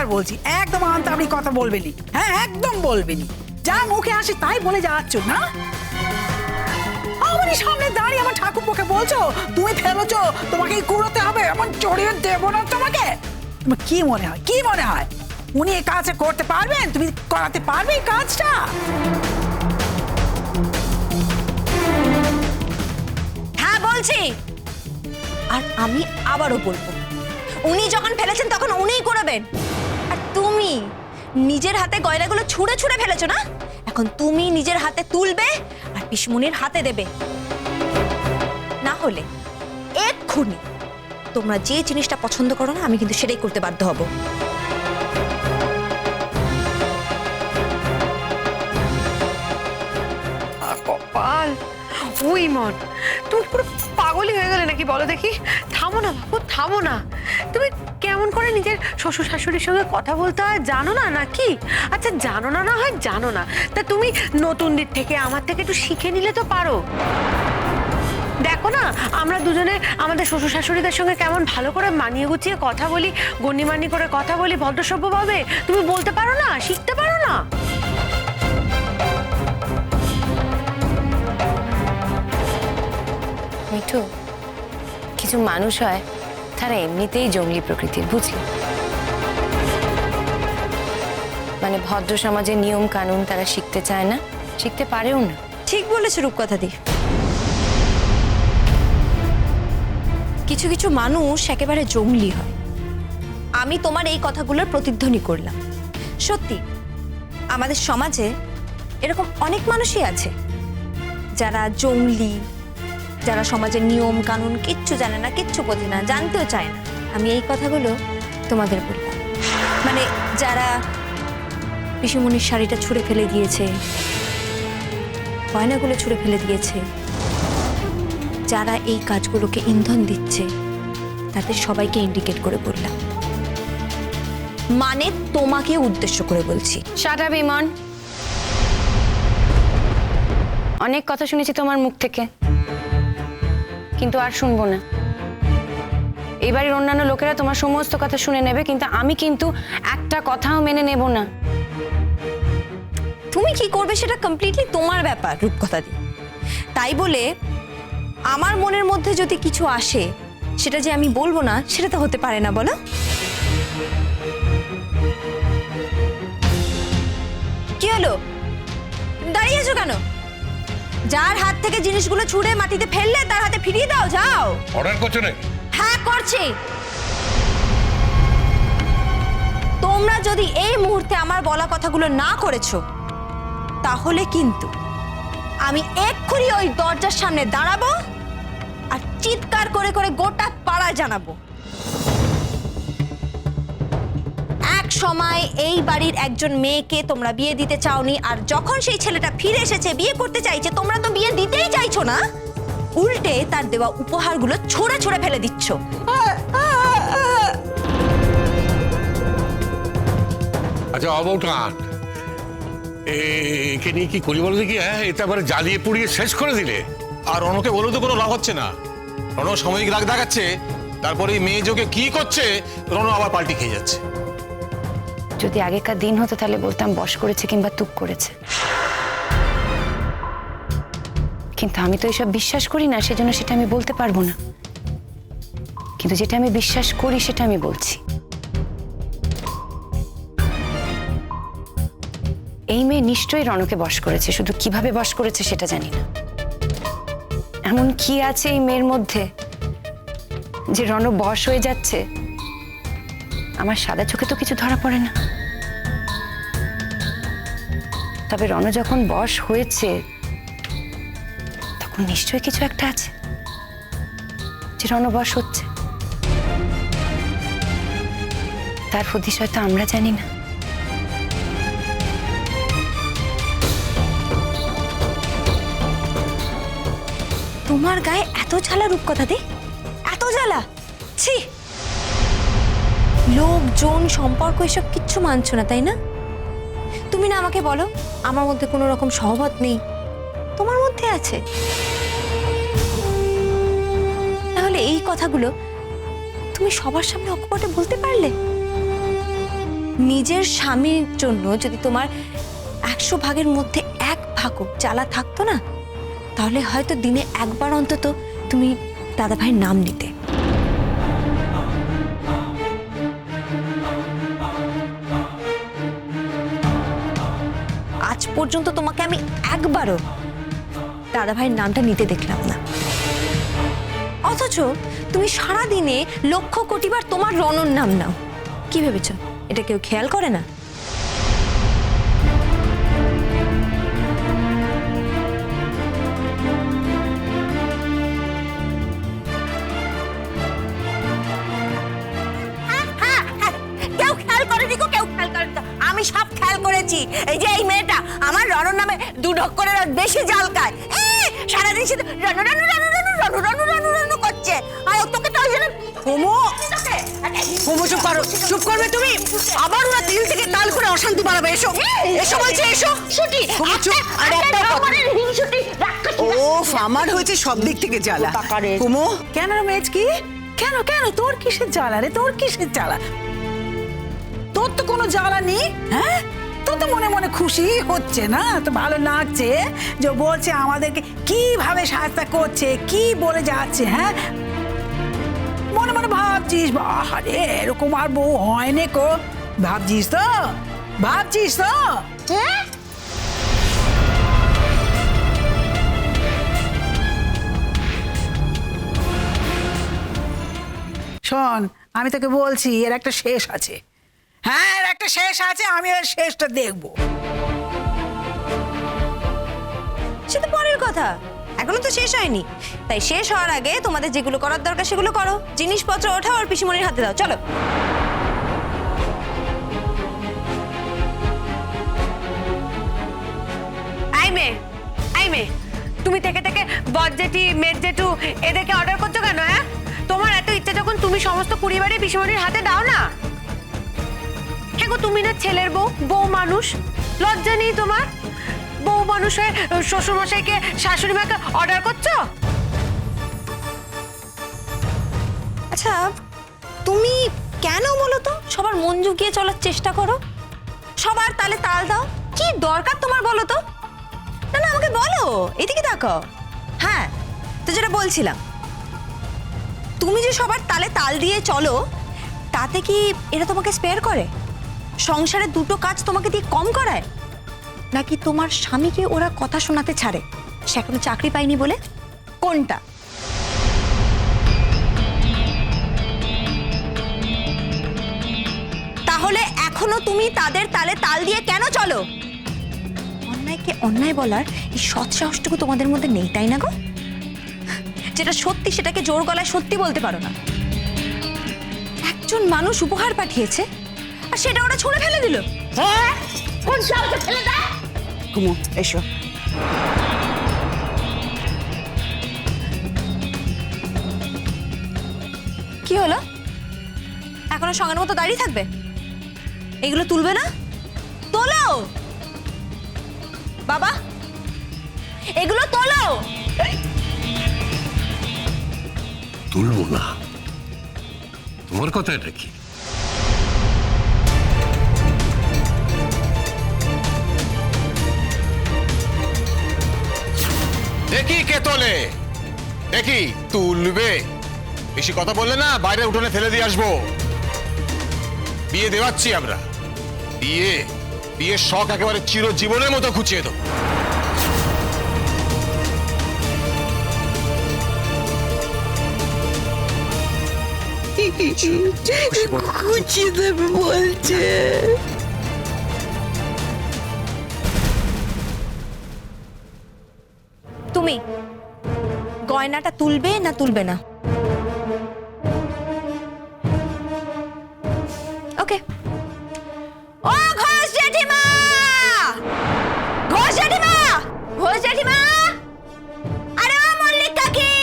পরিষ্কার বলছি, একদম আন্তাবড়ি কথা বলবেনি। হ্যাঁ, একদম বলবেনি। যা মুখে আসে তাই বলে যাচ্ছ না। আমারই সামনে দাঁড়িয়ে আমার ঠাকুরপোকে বলছো তুমি ফেলেছো, তোমাকে কুড়োতে হবে, এমন চড়িয়ে দেবো না তোমাকে। তোমার কি মনে হয়, কি মনে হয় উনি এই কাজটা করতে পারবেন? তুমি করাতে পারবে এই কাজটা? হ্যাঁ বলছি, আর আমি আবারও বলবো, উনি যখন ফেলেছেন তখন উনিই করবেন। আর তুমি নিজের হাতে গয়নাগুলো ছুঁড়ে ছুঁড়ে ফেলেছো না, এখন তুমি নিজের হাতে তুলবে আর পিসমুনির হাতে দেবে। না হলে এক্ষুনি তোমরা যে জিনিসটা পছন্দ করো না, আমি কিন্তু সেটাই করতে বাধ্য হব। কপাল, ওই মন, তুমি পুরো পাগলই হয়ে গেলে নাকি? বলো দেখি। থামো না বাবু, থামো না। তুমি কেমন করে নিজের শ্বশুর শাশুড়ির সঙ্গে কথা বলতে হয় জানো না নাকি? আচ্ছা জানো না, না হয় জানো না, তা তুমি নতুন দিক থেকে আমার থেকে একটু শিখে নিলে তো পারো। দেখো না, আমরা দুজনে আমাদের শ্বশুর শাশুড়িদের সঙ্গে কেমন ভালো করে মানিয়ে গুছিয়ে কথা বলি, গণ্যমান্য করে কথা বলি ভদ্রসভ্যভাবে। তুমি বলতে পারো না, শিখতে পারো না? মিঠু, কিছু মানুষ হয় তারা এমনিতেই জঙ্গলি প্রকৃতির, বুঝলি? মানে ভদ্র সমাজের নিয়ম কানুন তারা শিখতে চায় না, শিখতে পারেও না। ঠিক বলেছো রূপকথা দি। কিছু কিছু মানুষ একেবারে জঙ্গলি হয়। আমি তোমার এই কথাগুলোর প্রতিধ্বনি করলাম। সত্যি আমাদের সমাজে এরকম অনেক মানুষই আছে যারা জঙ্গলি, যারা সমাজের নিয়ম কানুন কিচ্ছু জানে না, কিচ্ছু বোঝে না, জানতেও চায় না। আমি এই কথাগুলো তোমাদের বললাম। মানে যারা পিসিমণির শাড়িটা ছুঁড়ে ফেলে দিয়েছে, গয়নাগুলো ছুঁড়ে ফেলে দিয়েছে, যারা এই কাজগুলোকে ইন্ধন দিচ্ছে, তাদের সবাইকে ইন্ডিকেট করে বললাম। মানে তোমাকে উদ্দেশ্য করে বলছি। শাট আপ ইমন, অনেক কথা শুনেছি তোমার মুখ থেকে, কিন্তু আর শুনবো না। এই বাড়ির অন্যান্য লোকেরা তোমার সমস্ত কথা শুনে নেবে, কিন্তু আমি কিন্তু একটা কথাও মেনে নেব না। তুমি কি করবে সেটা কমপ্লিটলি তোমার ব্যাপার রূপকথা দি। তাই বলে আমার মনের মধ্যে যদি কিছু আসে সেটা যে আমি বলবো না, সেটা তো হতে পারে না, বলো? কি হলো, দাঁড়িয়ে আছো কেন? যার হাত থেকে জিনিসগুলো ছুঁড়ে মাটিতে ফেললে তার হাতে ফিরিয়ে দাও, যাও। অর্ডার করছো নাকি? হ্যাঁ করছি। তোমরা যদি এই মুহূর্তে আমার বলা কথাগুলো না করেছো, তাহলে কিন্তু আমি এক্ষুনি ওই দরজার সামনে দাঁড়াবো আর চিৎকার করে করে গোটা পাড়ায় জানাবো, এক সময় এই বাড়ির একজন মেয়েকে তোমরা বিয়ে দিতে চাওনি, আর যখন সেই ছেলেটা ফিরে এসেছে বিয়ে করতে চাইছে, তোমরা তো বিয়ে দিতেই চাইছো না, উল্টে তার দেওয়া উপহারগুলো ছুঁড়ে ছুঁড়ে ফেলে দিচ্ছ। আচ্ছা অবৌঠান, একে নিয়ে কি করি বলো দেখি? হ্যাঁ, এটা আবার জ্বালিয়ে পুড়িয়ে শেষ করে দিলে। আর রণকে বলেও তো কোনো লাভ হচ্ছে না। রণ সাময়িক রাগ দেখাচ্ছে, তারপরে এই মেয়ে যোগে কি করছে, রণ আবার পাল্টি খেয়ে যাচ্ছে। যদি আগেকার দিন হতো তাহলে বলতাম বশ করেছে কিংবা তুক করেছে, কিন্তু আমি তো এসব বিশ্বাস করি না, সেজন্য সেটা আমি বলতে পারবো না। কিন্তু যেটা আমি বিশ্বাস করি সেটা আমি বলছি। এই মেয়ে নিশ্চয়ই রণকে বশ করেছে, শুধু কিভাবে বশ করেছে সেটা জানি না। এমন কি আছে এই মেয়ের মধ্যে যে রণ বশ হয়ে যাচ্ছে? আমার সাদা চোখে তো কিছু ধরা পড়ে না। তবে রণ যখন বশ হয়েছে তখন নিশ্চয়ই কিছু একটা আছে যে রণ বশ হচ্ছে। তার হদিশ হয়তো আমরা জানি না। তোমার গায়ে এত জ্বালা রূপকথা দি, এত জ্বালা! ছি, লোকজন সম্পর্ক এসব কিচ্ছু মানছো না, তাই না? তুমি না আমাকে বলো আমার মধ্যে কোনো রকম সহবত নেই, তোমার মধ্যে আছে। তাহলে এই কথাগুলো তুমি সবার সামনে অকপটে বলতে পারলে? নিজের স্বামীর জন্য যদি তোমার 100 ভাগের মধ্যে 1 ভাগও জ্বালা থাকতো না, তাহলে হয়তো দিনে একবার অন্তত তুমি দাদাভাইয়ের নাম নিতে। আজ পর্যন্ত তোমাকে আমি একবারও দাদাভাইয়ের নামটা নিতে দেখলাম না, অথচ তুমি সারা দিনে লক্ষ কোটিবার তোমার রণর নাম নাও। কি ভেবেছো এটা কেউ খেয়াল করে না? কেউ খেয়াল করেনি গো, কেউ খেয়াল করেনি তো। আমি সব খেয়াল করেছি। এই যে এই মেয়েটা আমার রণর নামে 2 ঢক্করের বেশি জাল খায়। সারাদিন শুধু রণু রণু রণু রণু রণু রণু রণু রণু করছে। আর তোকে তো ওই জন্য কুমু কুমু চুপ করো, চুপ করবে তুমি? আবার ওরা দিল থেকে তাল করে অশান্তি বাড়াবে। এসো এসো বলছে, এসো। ছুটি কুমু চুপ। আর একটা রকমের হিংসুটি রাক্ষসী। ওফ, আমার হয়েছে সব দিক থেকে জ্বালা। কুমু, কেন রমেশ, কি কেন কেন তোর কিসের জ্বালা রে? তোর কিসের জ্বালা? তোর তো কোনো জ্বালা নেই। হ্যাঁ, তোর তো মনে মনে খুশি হচ্ছে না? তো ভালো লাগছে যে ও বলছে আমাদেরকে কিভাবে সাহায্য করছে, কি বলে যাচ্ছে। হ্যাঁ, মনে মনে ভাবছিস বাহারে এরকম আর বউ হয় না কো? ভাবছিস তো? ভাবছিস তো? শোন, আমি তোকে বলছি এর একটা শেষ আছে। হ্যাঁ, এর একটা শেষ আছে, আমি এর শেষটা দেখবো। সে তো পরের কথা, এখনো তো শেষ হয়নি। তাই শেষ হওয়ার আগে তোমাদের যেগুলো করার দরকার সেগুলো করো। জিনিসপত্র ওঠাও আর পিসিমণির হাতে দাও, চলো। আই মে, তুমি থেকে থেকে বজ্জেটি মেট জেঠু এদেরকে অর্ডার করছো কেন? হ্যাঁ, তোমার এত ইচ্ছা যখন তুমি সমস্ত পরিবারে পিসিমণির হাতে দাও না। হ্যাঁ গো, তুমি না ছেলের বউ, বউ মানুষ, লজ্জা নেই তোমার? বউ মানুষ হয়ে শ্বশুর মশাইকে শাশুড়ি মাকে অর্ডার করছো? আচ্ছা, তুমি কেন বলো তো সবার মন জুগিয়ে চলার চেষ্টা করো, সবার তালে তাল দাও? কি দরকার তোমার বলো তো? না না, আমাকে বলো, এদিকে দেখো। হ্যাঁ, তো যেটা বলছিলাম, তুমি যে সবার তালে তাল দিয়ে চলো, তাতে কি এরা তোমাকে স্পেয়ার করে? সংসারে 2টো কাজ তোমাকে দিয়ে কম করায়? নাকি তোমার স্বামীকে ওরা কথা শোনাতে ছাড়ে সে এখনো চাকরি পায়নি বলে? কোনটা? তাহলে এখনো তুমি তাদের তালে তাল দিয়ে কেন চলো? অন্যায়কে অন্যায় বলার এই সৎ সাহসটুকু তোমাদের মধ্যে নেই, তাই না গো? যেটা সত্যি সেটাকে জোর গলায় সত্যি বলতে পারো না। একজন মানুষ উপহার পাঠিয়েছে আর সেটা ওরা ছুঁড়ে ফেলে দিল। হ্যাঁ, কোন সাহসে ফেলে দেয়? কুমু এসো। কি হলো? এখনো সঙ্গের মতো দাঁড়িয়ে থাকবে? এগুলো তুলবে না? তোলো বাবা, এগুলো তোলো। তুলবো না? তোমার কথা এটা কি? দেখি কে তোলে, দেখি তুলবে। বেশি কথা বললে না বাইরে উঠোনে ফেলে দিয়ে আসবো। বিয়ে দেওয়াচ্ছি আমরা, বিয়ের শখ একেবারে চিরজীবনের মতো ঘুচিয়ে দেবো। গুছিয়ে দেবে বলছে। তুমি গয়নাটা তুলবে না তুলবে না? ওকে। ও ঘোষ জেঠিমা, ঘোষ জেঠিমা, ঘোষ জেঠিমা, আরে ও মল্লিক কাকি,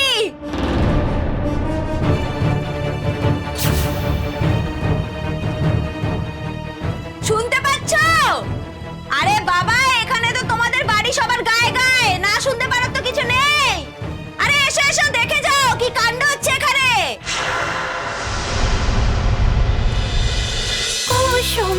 শুনতে পাচ্ছ? আরে বাবা, এখানে তো তোমাদের বাড়ি সবার গায়ে গায়ে, না শুনতে পারার তো কিছু নেই। আরে এসো এসো, দেখে যাও কি কাণ্ড হচ্ছে এখানে। কুসুম